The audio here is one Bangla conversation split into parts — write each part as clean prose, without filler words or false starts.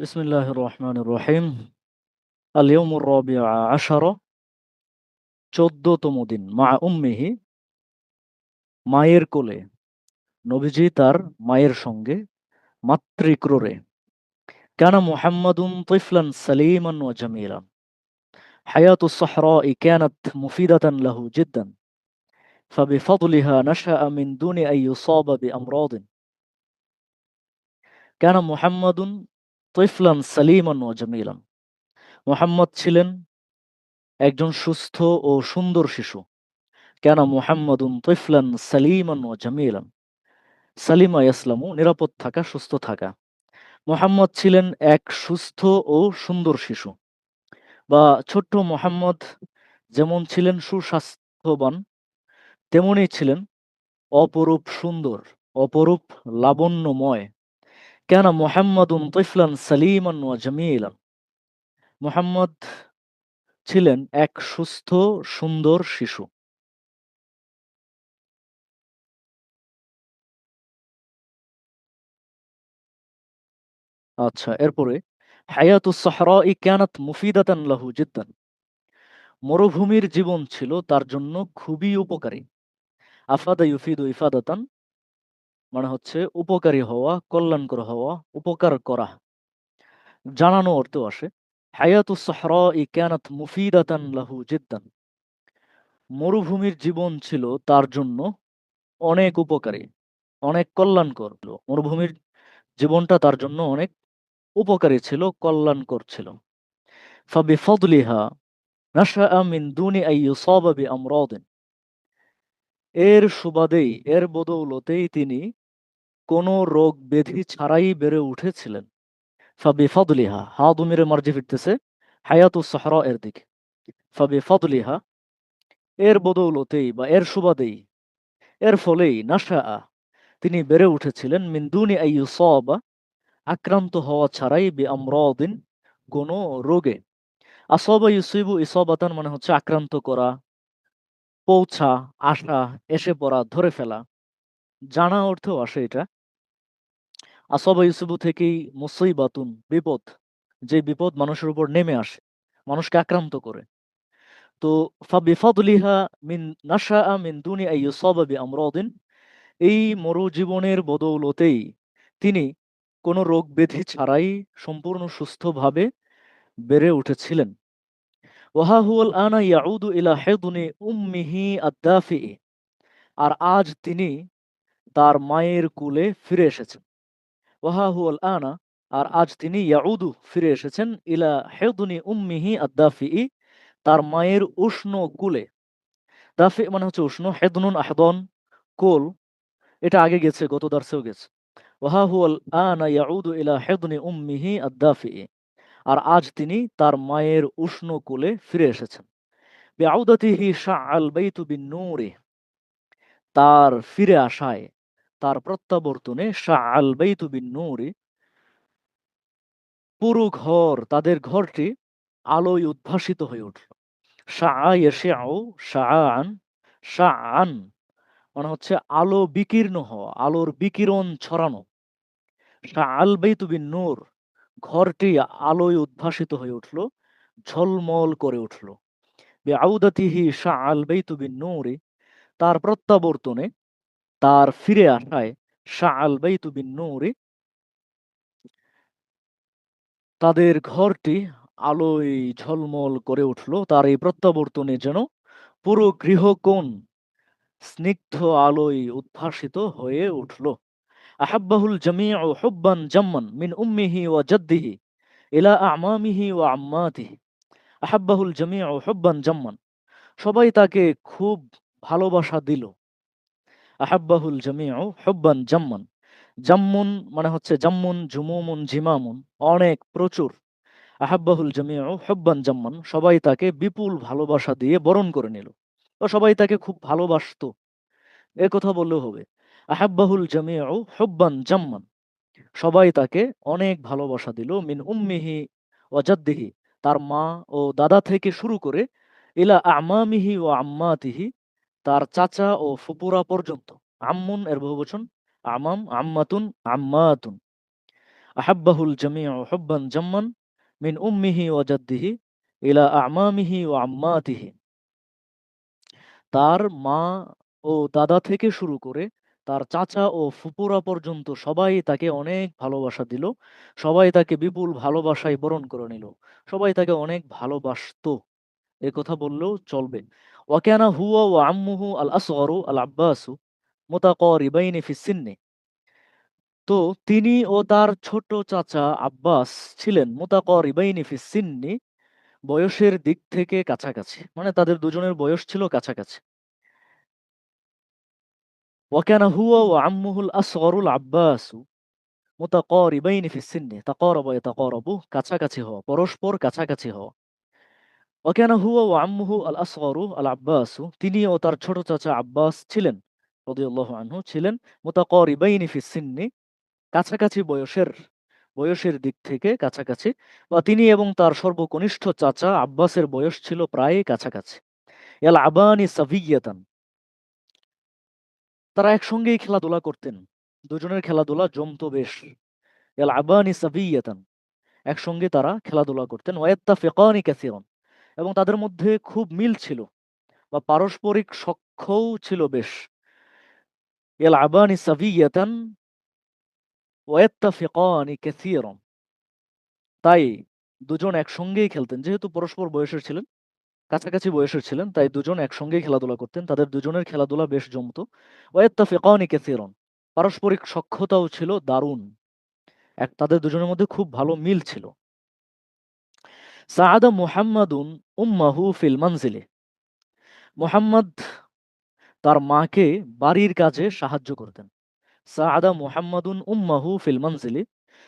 بسم الله الرحمن الرحيم اليوم الرابع عشر 14তম দিন মা উম্মিহি মায়ের কোলে নবীজি তার মায়ের সঙ্গে মাতৃক্রোড়ে كان محمد طفلا سليما وجميلا حياة الصحراء كانت مفيدة له جدا فبفضلها نشأ من دون أن يصاب بأمراض كان محمد طفلا سليما وجميلا মুহাম্মদ ছিলেন একজন সুস্থ ও সুন্দর শিশু কেন মুহাম্মাদুন তিফলান সালিমান ওয়া জামিলান সালিমা ইয়াসলামু নিরাপদ থাকা সুস্থ থাকা মুহাম্মদ ছিলেন এক সুস্থ ও সুন্দর শিশু বা ছোট্ট মুহাম্মদ যেমন ছিলেন সুস্বাস্থ্যবান তেমনি ছিলেন অপরূপ সুন্দর অপরূপ লাবণ্যময় কেন মুহাম্মাদুন তিফলান সালিমান ওয়া জামিলান মুহাম্মদ ছিলেন এক সুস্থ সুন্দর শিশু আচ্ছা এরপরে হায়াতুস সাহরাই কানাত মুফিদাতান লাহু জিদ্দান মরুভূমির জীবন ছিল তার জন্য খুবই উপকারী আফাদা ইউফিদু ইফাদাতান মানে হচ্ছে উপকারী হওয়া কল্যাণকর হওয়া উপকার করা জানানো অর্থেও আসে হায়াতুস সাহরাই কানাত মুফিদাতান লাহু জিদ্দান মরুভূমির জীবন ছিল তার জন্য অনেক উপকারী অনেক কল্যাণকর মরুভূমির জীবনটা তার জন্য অনেক উপকারী ছিল কল্যাণকর ছিল ফাবিফাদলিহা নাশাআ মিন দুনি আন ইউসাবা বিআমরাদিন এর সুবাদেই এর বদৌলতেই তিনি কোনো রোগ ব্যাধি ছাড়াই বেড়ে উঠেছিলেন ফাবিফাদলিহা হা দুমিরে মার্জি ফিরতেছে হায়াতুস সাহরা এর দিকে ফাবিফাদলিহা এর বদৌলতেই বা এর সুবাদেই এর ফলেই নাশাআ তিনি বেড়ে উঠেছিলেন মিন দুনি আন ইউসাবা আক্রান্ত হওয়া ছাড়াই বিআমরাদিন কোনো রোগে আসাবা ইউসিবু ইসাবাতান মানে হচ্ছে আক্রান্ত করা পৌঁছা আসা এসে পড়া ধরে ফেলা জানা অর্থেও আসে এটা আসাবা ইউসুফু থেকেই মুসিবাতুন বিপদ যে বিপদ মানুষের উপর নেমে আসে মানুষকে আক্রান্ত করে তো ফাবিফাদলিহা মিন নাশাআ মিন দুনি আন ইউসাবা বিআমরাদিন এই মরুজীবনের বদৌলতেই তিনি কোনো রোগ ব্যাধি ছাড়াই সম্পূর্ণ সুস্থভাবে বেড়ে উঠেছিলেন ওয়াহা হুয়াল আনা ইয়াউদু ইলা হিদনি উম্মিহি আদ-দাফি আর আজ তিনি তার মায়ের কোলে ফিরে এসেছেন ওয়াহা হুয়াল আনা আর আজ তিনি ইয়াউদু ফিরে এসেছেন ইলা হিদনি উম্মিহি আদ-দাফি তার মায়ের উষ্ণ কোলে দাফি মানে হচ্ছে উষ্ণ হেদনুন আহদন কোল এটা আগে গেছে গত দার্সেও গেছে ওয়াহা হুয়াল আনা ইয়াউদু ইলা হিদনি উম্মিহি আদ-দাফি আর আজ তিনি তার মায়ের উষ্ণ কোলে ফিরে এসেছেন বিআউদাতিহি শাআল বাইতু বিন-নূরি তার ফিরে আসায় তার প্রত্যাবর্তনে শাআল বাইতু বিন-নূরি পুরো ঘর তাদের ঘরটি আলোয় উদ্ভাসিত হয়ে উঠল শাআ ইয়াশিউ শাআন শাআন মানে হচ্ছে আলো বিকীর্ণ হওয়া আলোর বিকিরণ ছড়ানো শাআল বাইতু বিন-নূর ঘরটি আলোয় উদ্ভাসিত হয়ে উঠল ঝলমল করে উঠল বিআউদাতিহি শাআল বাইতু বিন-নূরি তার প্রত্যাবর্তনে তার ফিরে আসায় শাআল বাইতু বিন-নূরি তাদের ঘরটি আলোয় ঝলমল করে উঠল তার এই প্রত্যাবর্তনে যেন পুরো গৃহকোণ স্নিগ্ধ আলোয় উদ্ভাসিত হয়ে উঠল আহাব্বাহুল জামিউ হুব্বান জাম্মান মিন উম্মিহি ওয়া জাদ্দিহি ইলা আমামিহি ওয়া আম্মাতিহি আহাব্বাহুল জামিউ হুব্বান জাম্মান সবাই তাকে খুব ভালোবাসা দিল আহাব্বাহুল জামিউ হুব্বান জাম্মান জাম্মুন মানে হচ্ছে জাম্মুন জুমুমুন জিমামুন অনেক প্রচুর আহাব্বাহুল জামিউ হুব্বান জাম্মান সবাই তাকে বিপুল ভালোবাসা দিয়ে বরণ করে নিল তো সবাই তাকে খুব ভালোবাসতো এ কথা বললেও হবে আহাব্বাহুল জামিউ হুব্বান জাম্মান সবাই তাকে অনেক ভালোবাসা দিল মিন উম্মিহি ওয়া জাদ্দিহি তার মা ও দাদা থেকে শুরু করে ইলা আমামিহি ওয়া আম্মাতিহি তার চাচা ও ফুপুরা পর্যন্ত আম্মুন এর বহুবচন আমাম আম্মাতুন আম্মাতুন আহাব্বাহুল জামিউ হুব্বান জাম্মান মিন উম্মিহি ওয়া জাদ্দিহি ইলা আমামিহি ওয়া আম্মাতিহি। তার মা ও দাদা থেকে শুরু করে তার চাচা ও ফুপুরা পর্যন্ত সবাই তাকে অনেক ভালোবাসা দিল। সবাই তাকে বিপুল ভালোবাসায় বরণ করে নিল। সবাই তাকে অনেক ভালোবাসতো। এ কথা বললেও চলবে। ওয়াকানা হুয়া ওয়া আম্মুহু আল আসগরু আল আব্বাসু মুতাকারিবাইনি ফিস সিন্নি। তো তিনি ও তার ছোট চাচা আব্বাস ছিলেন মুতাকারিবাইনি ফিস সিন্নি, বয়সের দিক থেকে কাছাকাছি। মানে তাদের দুজনের বয়স ছিল কাছাকাছি। ওয়াকানা হুয়া ওয়া আম্মুহুল আসগরুল আব্বাসু মুতাকারিবাইনি ফিস সিন্নি। তাকারাবা ইয়াতাকারাবু, কাছাকাছি হওয়া, পরস্পর কাছাকাছি হওয়া। ওয়াকানা হুয়া ওয়া আম্মুহু আল আসগরু আল আব্বাসু, তিনি ও তার ছোট চাচা আব্বাস ছিলেন রাদিয়াল্লাহু আনহু ছিলেন মুতাকারিবাইনি ফিস সিন্নি, কাছাকাছি বয়সের দিক থেকে কাছাকাছি। বা তিনি এবং তার সর্বকনিষ্ঠ চাচা আব্বাসের বয়স ছিল প্রায় কাছাকাছি। ইয়ালআবানি সাবিয়্যাতান, তারা একসঙ্গেই খেলাধুলা করতেন। দুজনের খেলাধুলা জমতো বেশ। ইয়ালআবানি সাবিয়্যাতান, একসঙ্গে তারা খেলাধুলা করতেন। ওয়ায়াত্তাফিকানি কাসীরান, এবং তাদের মধ্যে খুব মিল ছিল বা পারস্পরিক সখ্যও ছিল বেশ। ইয়ালআবানি সাবিয়্যাতান ওয়ায়াত্তাফিকানি কাসীরান, তাই দুজন একসঙ্গেই খেলতেন। যেহেতু পরস্পর বয়সের ছিলেন, কাছাকাছি বয়সের ছিলেন, তাই দুজন একসঙ্গেই খেলাধুলা করতেন। তাদের দুজনের খেলাধুলা বেশ জমতো। ওয়ায়াত্তাফিকানি কাসীরান, পারস্পরিক সখ্যতাও ছিল দারুণ। তাদের দুজনের মধ্যে খুব ভালো মিল ছিল। সাআদা মুহাম্মাদুন উম্মাহু ফিল মানজিলে, মুহাম্মদ তার মাকে বাড়ির কাজে সাহায্য করতেন। সাআদা মুহাম্মাদুন উম্মাহু ফিল মানজিলি,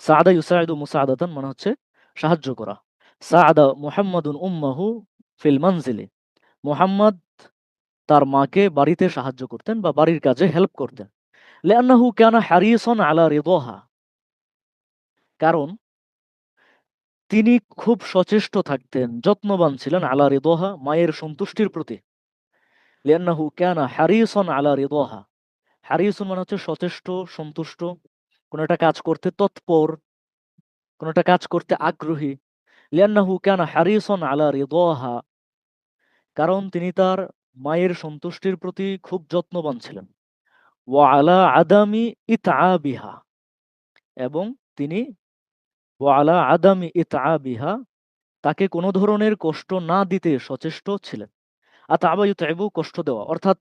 সাআদা ইউসাইদু মুসাআদাতান মানে হচ্ছে সাহায্য করা। সাআদা মুহাম্মাদুন উম্মাহু ফিল মানজিলি, মুহাম্মদ তার মাকে বাড়িতে সাহায্য করতেন বা বাড়ির কাজে হেল্প করতেন। লিআন্নাহু কানা হারিসান আলা রিদাহা, কারণ তিনি খুব সচেষ্ট থাকতেন, যত্নবান ছিলেন, আলা রিদাহা মায়ের সন্তুষ্টির প্রতি। লিআন্নাহু কানা হারিসান আলা রিদাহা, হারিসুন মানে হচ্ছে সচেষ্ট, সন্তুষ্ট, কোনো একটা কাজ করতে তৎপর, কোনো একটা কাজ করতে আগ্রহী। লিআন্নাহু কানা হারিসান আলা রিদাহা, কারণ তিনি তার মায়ের সন্তুষ্টির প্রতি খুব যত্নবান ছিলেন। ওয়া আলা আদামি ইতআবিহা, এবং তিনি ওয়া আলা আদামি ইতআবিহা, তাকে কোনো ধরনের কষ্ট না দিতে সচেষ্ট ছিলেন। আতাবা ইউতআবু, কষ্ট দেওয়া, অর্থাৎ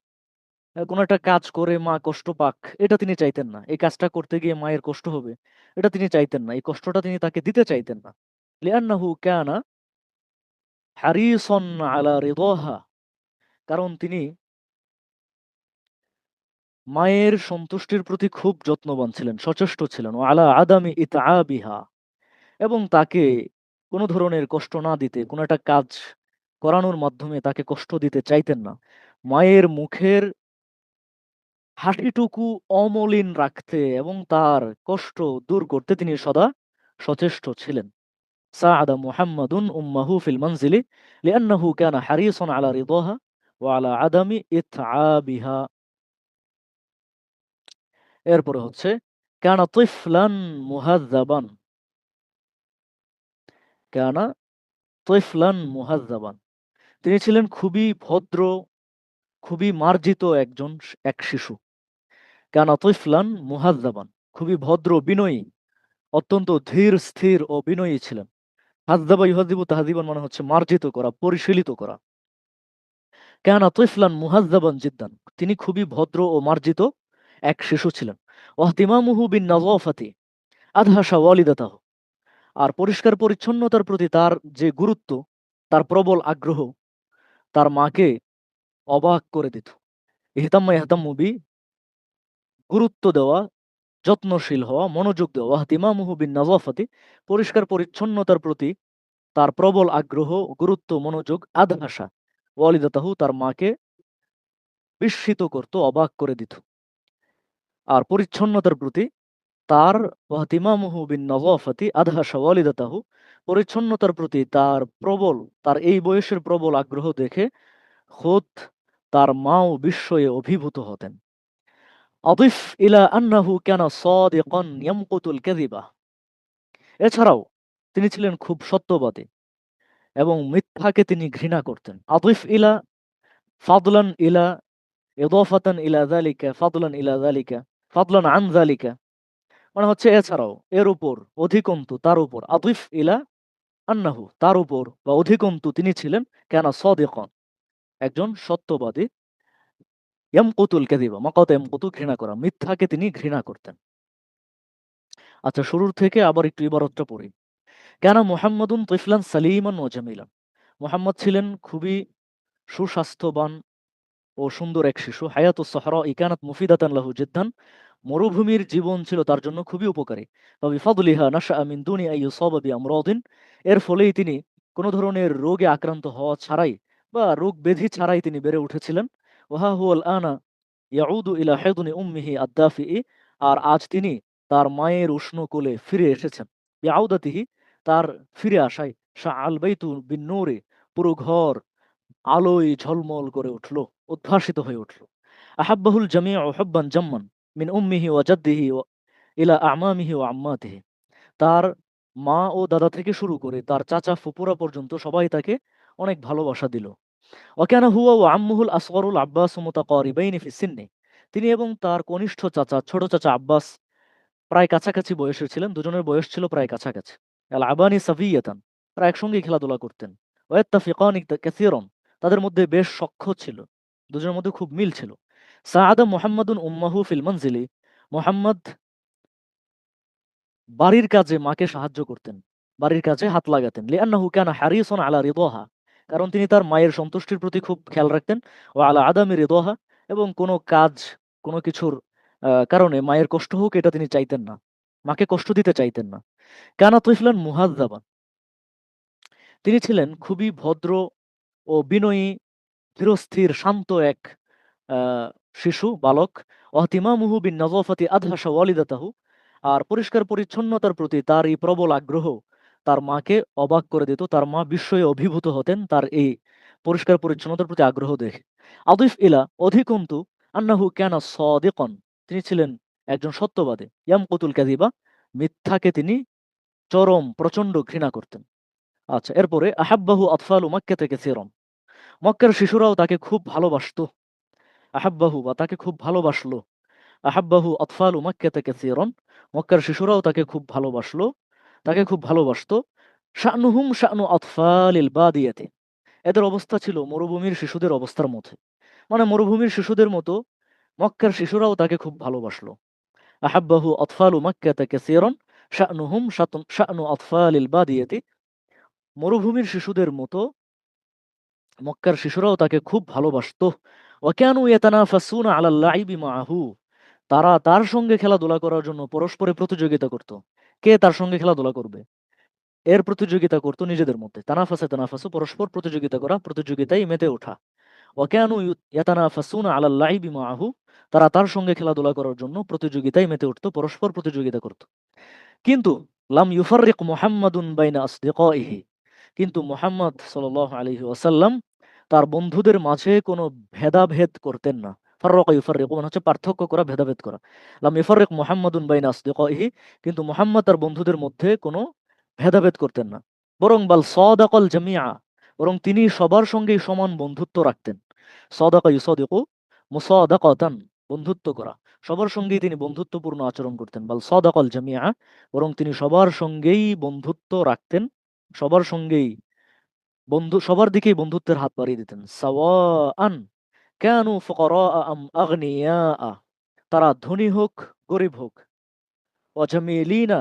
কোনো একটা কাজ করে মা কষ্ট পাক, এটা তিনি চাইতেন না। এই কাজটা করতে গিয়ে মায়ের কষ্ট হবে, এটা তিনি চাইতেন না। এই কষ্টটা তিনি তাকে দিতে চাইতেন না। লিআন্নাহু কানা হারিসান আলা রিদাহা, কারণ তিনি মায়ের সন্তুষ্টির প্রতি খুব যত্নবান ছিলেন, সচেষ্ট ছিলেন। ও আলা আদামি ইতআবিহা, এবং তাকে কোনো ধরনের কষ্ট না দিতে, কোনো একটা কাজ করানোর মাধ্যমে তাকে কষ্ট দিতে চাইতেন না। মায়ের মুখের হাসিটুকু অমলিন রাখতে এবং তার কষ্ট দূর করতে তিনি সদা সচেষ্ট ছিলেন। সাআদা মুহাম্মাদুন উম্মাহু ফিল মানজিলি লিআন্নাহু কানা হারিসান আলা রিদাহা ওয়া আলা আদামি ইতআবিহা। এরপরে হচ্ছে কানা তিফলান মুহাজ্জাবান, কানা তিফলান মুহাজ্জাবান, তিনি ছিলেন খুবই ভদ্র, খুবই মার্জিত এক শিশু। কানা তিফলান মুহাজ্জাবান, খুবই ভদ্র, বিনয়ী, অত্যন্ত ধীর স্থির ও বিনয়ী ছিলেন। হাযযাবা ইউহাযিবু তাহযীবান মানে হচ্ছে মার্জিত করা, পরিশীলিত করা। কানা তিফলান মুহাযযাবান জিদ্দান, তিনি খুবই ভদ্র ও মার্জিত এক শিশু ছিলেন। ওয়াহতিমামুহু বিন নাযাফাতি আদহাশা ওয়ালিদাতাহু, আর পরিষ্কার পরিচ্ছন্নতার প্রতি তার যে গুরুত্ব, তার প্রবল আগ্রহ তার মাকে অবাক করে দিত। ইহতাম্মা ইয়াহতাম্মু বি, গুরুত্ব দেওয়া, যত্নশীল হওয়া, মনোযোগ দেওয়া। ওয়াহতিমামুহু বিন নাযাফাতি, পরিষ্কার পরিচ্ছন্নতার প্রতি তার প্রবল আগ্রহ, গুরুত্ব, মনোযোগ। আদহাসা ওয়ালিদাতাহু, তার মাকে বিস্মিত করত, অবাক করে দিত। আর পরিচ্ছন্নতার প্রতি তার ওয়াহতিমামুহু বিন নাযাফাতি আদহাসা ওয়ালিদাতাহু, পরিচ্ছন্নতার প্রতি তার এই বয়সের প্রবল আগ্রহ দেখে খোদ তার মাও বিস্ময়ে অভিভূত হতেন। আদিফ ইলা আন্নাহু কানা সাদিকান ইয়ামকুতুল কাযিবা, এছাড়াও তিনি ছিলেন খুব সত্যবাদী এবং মিথ্যাকে তিনি ঘৃণা করতেন। আতিফ ইলা ফাদলান ইলা ইদাফাতান ইলা যালিকা ফাদলান ইলা যালিকা ফাদলান আন যালিকা, মানে হচ্ছে এছাড়াও, এর উপর, অধিকন্তু, তার উপর, আতিফ ইলা আন্নাহু, তার উপর বা অধিকন্তু তিনি ছিলেন কানা সাদিকান, একজন সত্যবাদী, ইয়ামকুতুল কাযিবা, মাকাতা ইয়ামকুতু, ঘৃণা করা, মিথ্যাকে তিনি ঘৃণা করতেন। আচ্ছা, শুরুর থেকে আবার একটু ইবারতটা পড়ি। কানা মুহাম্মাদুন তিফলান সালিমান ওয়া জামিলান, মুহাম্মদ ছিলেন খুবই সুস্বাস্থ্যবান ও সুন্দর এক শিশু। হায়াতুস সাহরা কানাত মুফিদাতান লাহু জিদ্দান, মরুভূমির জীবন ছিল তার জন্য খুবই উপকারী। বিফাদলিহা নাশআ মিন দুনি আন ইউসাবা বিআমরাদিন, এর ফলেই তিনি কোনো ধরনের রোগে আক্রান্ত হওয়া ছাড়াই বা রোগ ব্যাধি ছাড়াই তিনি বেড়ে উঠেছিলেন। ওয়াহা হুয়াল আনা ইয়াউদু ইলা হিদনি উম্মিহি আদ-দাফিই, আর আজ তিনি তার মায়ের উষ্ণ কোলে ফিরে এসেছেন। বিআউদাতিহি, তার ফিরে আসায়, শাআল বাইতু বিন নূরি, পুরো ঘর আলোয় ঝলমল করে উঠল, উদ্ভাসিত হয়ে উঠল। আহাব্বাহুল জামিউ হুব্বান জাম্মান মিন উম্মিহি ওয়া জাদ্দিহি ইলা আমামিহি ওয়া আম্মাতিহি, তার মা ও দাদা থেকে শুরু করে তার চাচা ফুপুরা পর্যন্ত সবাই তাকে অনেক ভালোবাসা দিল। ওয়াকানা হুয়া ওয়া আম্মুহুল আসগরুল আব্বাস মুতাকারিবাইনি ফি সিন্নি, তিনি এবং তার কনিষ্ঠ চাচা, ছোট চাচা আব্বাস প্রায় কাছাকাছি বয়সের ছিলেন, দুজনের বয়স ছিল প্রায় কাছাকাছি। আল আবানি সাফিয়াতান, তারা একসঙ্গেই খেলাধুলা করতেন। ওয়াত্তাফিকানি কাসীরান, তাদের মধ্যে বেশ সখ্য ছিল, দুজনের মধ্যে খুব মিল ছিল। সাআদা মুহাম্মাদুন উম্মাহু ফিল মানজিলি, মুহাম্মদ বাড়ির কাজে মাকে সাহায্য করতেন, বাড়ির কাজে হাত লাগাতেন। লিআন্নাহু কানা হারিসান আলা রিদাহা, কারণ তিনি তার মায়ের সন্তুষ্টির প্রতি খুব খেয়াল রাখতেন। ওয়া আলা আদামি রিদাহা, এবং কোনো কাজ, কোনো কিছুর কারণে মায়ের কষ্ট হোক এটা তিনি চাইতেন না, মাকে কষ্ট দিতে চাইতেন না। কানা তিফলান মুহাযযাবান, তিনি ছিলেন খুবই ভদ্র ও বিনয়ী, ধীরস্থির, শান্ত এক আহ, শিশু, বালক। অহতিমামুহু বিন নজাফাতি আদহাসা ওয়ালিদাতাহু, আর পরিষ্কার পরিচ্ছন্নতার প্রতি তার এই প্রবল আগ্রহ তার মাকে অবাক করে দিত, তার মা বিস্ময়ে অভিভূত হতেন তার এই পরিষ্কার পরিচ্ছন্নতার প্রতি আগ্রহ দেখে। আদিফ ইলা, অধিকন্তু, আন্নাহু কানা সাদিকান, তিনি ছিলেন একজন সত্যবাদী। ইয়ামকুতুল কাযিবা, মিথ্যাকে তিনি চরম প্রচন্ড ঘৃণা করতেন। আচ্ছা, এরপরে আহাব্বাহু আতফালু মাক্কাতে কাসীরান, মক্কার শিশুরাও তাকে খুব ভালোবাসতো। আহাব্বাহু, বা তাকে খুব ভালোবাসলো। আহাব্বাহু আতফালু মাক্কাতে কাসীরান, মক্কার শিশুরাও তাকে খুব ভালোবাসলো, তাকে খুব ভালোবাসতো। শানুহুম শানু আতফালিল বাদিয়াতে, এদের অবস্থা ছিল মরুভূমির শিশুদের অবস্থার মধ্যে, মানে মরুভূমির শিশুদের মতো মক্কার শিশুরাও তাকে খুব ভালোবাসলো। আহাব্বাহু আতফালু মাক্কাতে কাসীরান শানুহুম শানু আতফালিল বাদিয়াতে, মরুভূমির শিশুদের মতো মক্কার শিশুরাও তাকে খুব ভালোবাসতো। ওয়াকানু ইয়াতানাফাসুনা আলাল লাইবি মাআহু, তারা তার সঙ্গে খেলাধুলা করার জন্য পরস্পরে প্রতিযোগিতা করত, কে তার সঙ্গে খেলাধুলা করবে, এর প্রতিযোগিতা করত নিজেদের মধ্যে। তানাফাসু, পরস্পর প্রতিযোগিতা করা, প্রতিযোগিতায় মেতে ওঠা। ওয়াকানু ইয়াতানাফাসুনা আলাল লাইবি মাআহু, তারা তার সঙ্গে খেলাধুলা করার জন্য প্রতিযোগিতায় মেতে উঠত, পরস্পর প্রতিযোগিতা করত। কিন্তু লাম ইউফাররিক মুহাম্মাদুন বাইনা আসদিকাইহি, কিন্তু মুহাম্মদ সাল্লাল্লাহু আলাইহি ওয়াসাল্লাম তার বন্ধুদের মাঝে কোনো ভেদাভেদ করতেন না। ফাররাকা ইউফাররিকু, মানে হচ্ছে পার্থক্য করা, ভেদাভেদ করা। লাম ইউফাররিক মুহাম্মাদুন বাইনা আসদিকাইহি, কিন্তু মুহাম্মদ তার বন্ধুদের মধ্যে কোনো ভেদাভেদ করতেন না। বরং বাল সাদাকাল জামিআ, বরং তিনি সবার সঙ্গেই সমান বন্ধুত্ব রাখতেন। সাদাকা ইউসাদিকু মুসাদাকাতান, বন্ধুত্ব করা, সবার সঙ্গেই তিনি বন্ধুত্বপূর্ণ আচরণ করতেন। বাল সাদাকাল জামিআ, বরং তিনি সবার সঙ্গেই বন্ধুত্ব রাখতেন, সবার সঙ্গেই সবার দিকেই বন্ধুত্বের হাত বাড়িয়ে দিতেন। সাওয়াআন কানু ফুকারা আম আগনিয়া, তারা ধনী হোক, গরিব হোক। ওয়াজামিলিনা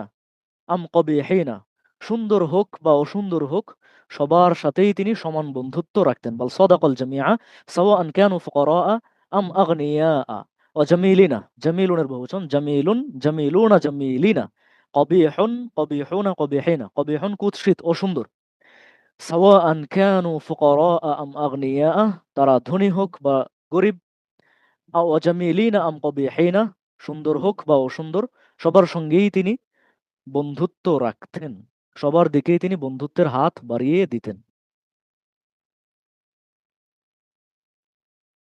আম কবিহিনা, সুন্দর হোক বা অসুন্দর হোক, সবার সাথেই তিনি সমান বন্ধুত্ব রাখতেন। বাল সাদাকাল জামিআ সাওয়াআন কানু ফুকারা আম আগনিয়া। ওয়াজামিলিনা, জামিলুনের বহুবচন, জামিলুন জামিলুনা জামিলিনা। কবিহুন কবিহুনা কবিহিনা, কবিহুন কুৎসিত, অসুন্দর। সাওয়াআন কানু ফুকারা আম আগনিয়া, তারা ধনী হোক বা গরিব। ওয়াজামিলিনা আম কবিহিনা, সুন্দর হোক বা অসুন্দর, সবার সঙ্গেই তিনি বন্ধুত্ব রাখতেন, সবার দিকেই তিনি বন্ধুত্বের হাত বাড়িয়ে দিতেন।